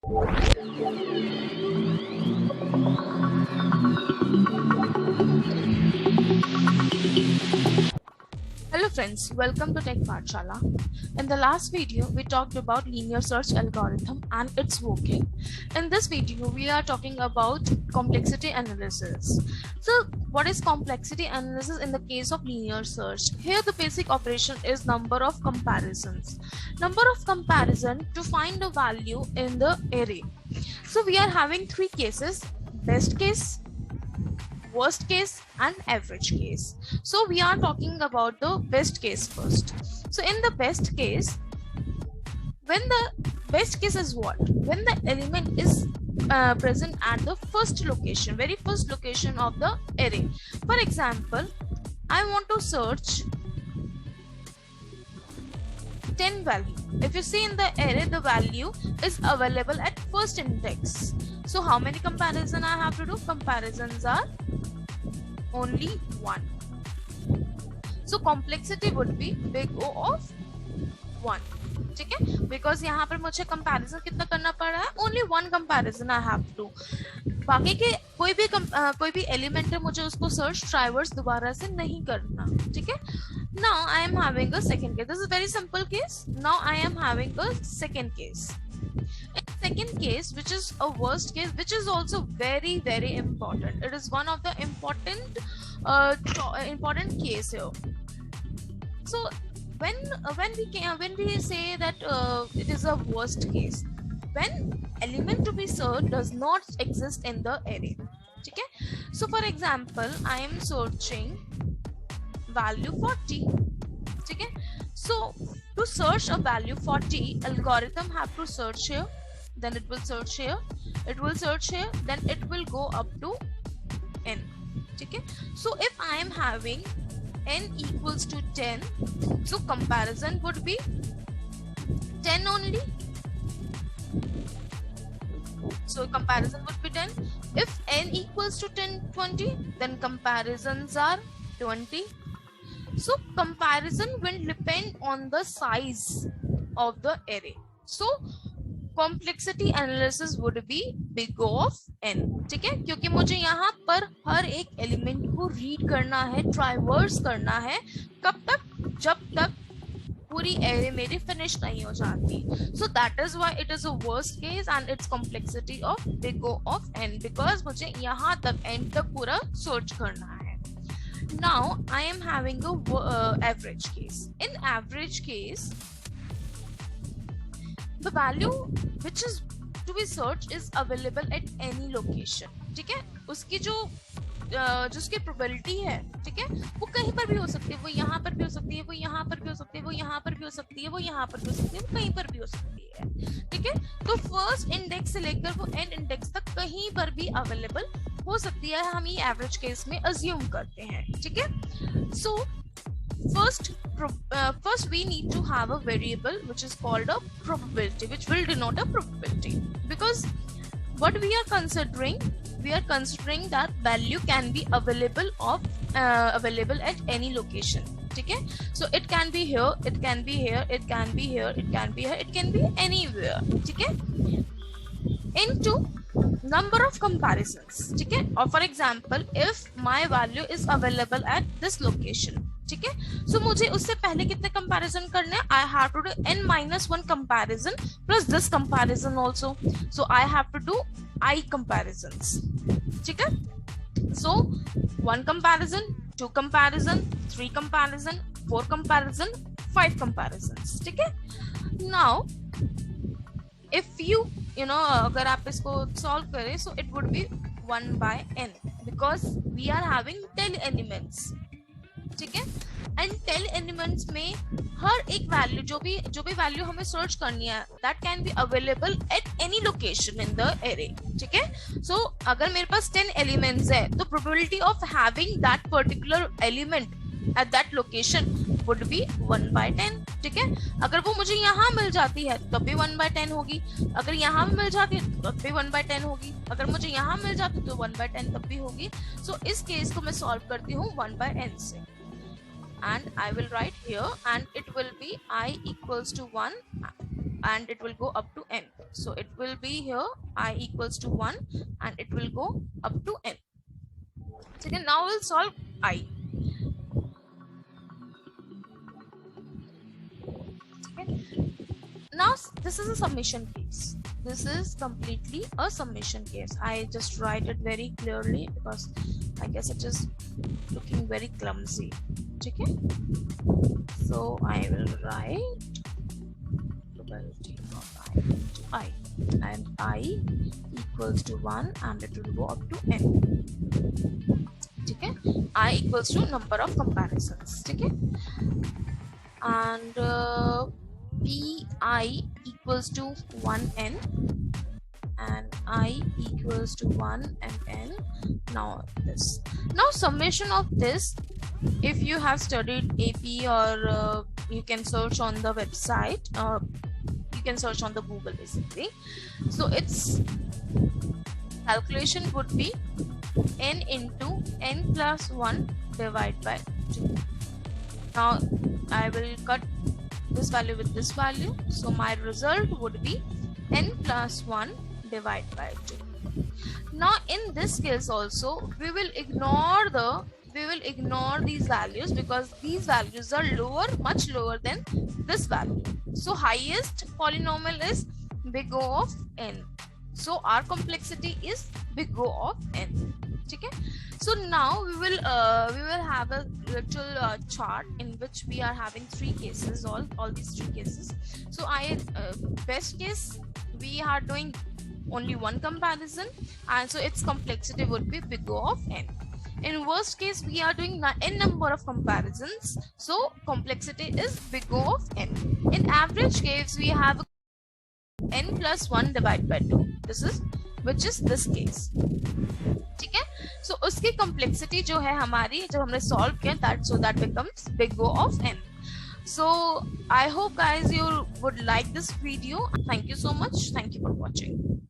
Hello friends, welcome to Tech Pathshala. In the last video, we talked about linear search algorithm and its working. In this video, we are talking about complexity analysis. So, what is complexity analysis in the case of linear search? Here, the basic operation is number of comparisons. Number of comparison to find a value in the array. So, we are having three cases: best case, worst case and average case. So we are talking about the best case first. So in the best case, when the best case is what? When the element is present at the first location, very first location of the array. For example, I want to search 10 value. If you see in the array, the value is available at first index. So how many comparison I have to do? Comparisons are only one. So complexity would be big O of 1. ठीक है, because यहाँ पर मुझे comparison कितना करना पड़ रहा है? Only one comparison I have to. बाकी के कोई भी element है, मुझे उसको search traverse दोबारा से नहीं करना. ठीक है? Now I am having a second case. This is a very simple case. Now I am having a second case. Second case, which is a worst case, which is also very important. It is one of the important case here. So when we say that it is a worst case, when element to be searched does not exist in the array. Okay? So for example, I am searching value 40. Okay? So to search a value 40, algorithm have to search here, then it will search here, it will search here, then it will go up to n. Okay? So if I am having n equals to 10, so comparison would be 10 only. So comparison would be 10. If n equals to 20, then comparisons are 20. So comparison will depend on the size of the array. So complexity analysis would be big O of n. ठीक है, क्योंकि मुझे यहाँ पर हर एक element को read करना है, ट्राइवर्स करना है. कब तक? जब तक पूरी एरे मेरी फिनिश नहीं हो जाती. So that is why it is a worst case and its complexity of big O of n, because मुझे यहाँ तक end तक पूरा search करना है. Now I am having a average case. In average case, the value which is to be searched is available at any location. ठीक है, उसकी जो जिसकी प्रोबेबिलिटी है, ठीक है, वो कहीं पर भी हो सकती है. वो यहाँ पर भी हो सकती है, वो यहाँ पर भी हो सकती है, वो यहाँ पर भी हो सकती है, वो यहाँ पर भी हो सकती है, वो कहीं पर भी हो सकती है. ठीक है, तो फर्स्ट इंडेक्स से लेकर वो एंड इंडेक्स तक कहीं पर भी अवेलेबल हो सकती है. हम ये एवरेज केस में अज्यूम करते हैं. ठीक है, सो first we need to have a variable which is called a probability, which will denote a probability, because what we are considering that value can be available at any location. Okay, so it can be here, it can be here, it can be here, it can be here, it can be anywhere. Okay, into number of comparisons. Okay, or for example, if my value is available at this location, ठीक है, so मुझे उससे पहले कितने comparison करने हैं? I have to do n-1 comparison plus this comparison also. So I have to do I comparisons. ठीक है, so 1 comparison, 2 comparison, 3 comparison, 4 comparison, 5 comparisons. ठीक है, now if you know अगर आप इसको solve करें, so it would be 1 by n, because we are having 10 elements. ठीक है, एंड 10 एलिमेंट्स में हर एक वैल्यू जो भी वैल्यू हमें सर्च करनी है, that can be available at any location in the array. ठीक है, सो अगर मेरे पास 10 एलिमेंट्स है, तो probability of having that particular element at that location would be 1 by 10. ठीक है, अगर वो मुझे यहाँ मिल जाती है तब भी 1 by 10 होगी, अगर यहाँ मिल जाती है तब भी 1 by 10 होगी, अगर मुझे यहाँ मिल जाती है तो 1 by 10 तब भी होगी. सो इस केस को मैं सॉल्व करती हूँ 1 by n से, and I will write here, and it will be I equals to 1 and it will go up to n. So it will be here I equals to 1 and it will go up to n. Okay, now we'll solve I. Okay. Now this is a summation case. This is completely a summation case. I just write it very clearly because I guess it is looking very clumsy. Okay, so I will write probability of I and I equals to 1 and it will go up to n. Okay, I equals to number of comparisons. Okay, and Pi equals to 1n and I equals to 1 and n. Now this. Now summation of this, if you have studied AP or you can search on the website, you can search on the Google basically. So its calculation would be n into n plus 1 divided by 2. Now I will cut this value with this value, so my result would be n plus 1 divided by 2. Now in this case also we will ignore these values because these values are lower, much lower than this value. So highest polynomial is big O of n. So our complexity is big O of n. Okay, so now we will have a little chart in which we are having three cases, all these three cases. So best case we are doing only one comparison, and so its complexity would be big O of n. In worst case we are doing n number of comparisons, so complexity is big O of n. In average case we have n plus 1 divided by 2. Which is this case. ठीक है, so उसकी complexity जो है हमारी जब हमने solve किया that becomes big O of n. So I hope guys you would like this video. Thank you so much. Thank you for watching.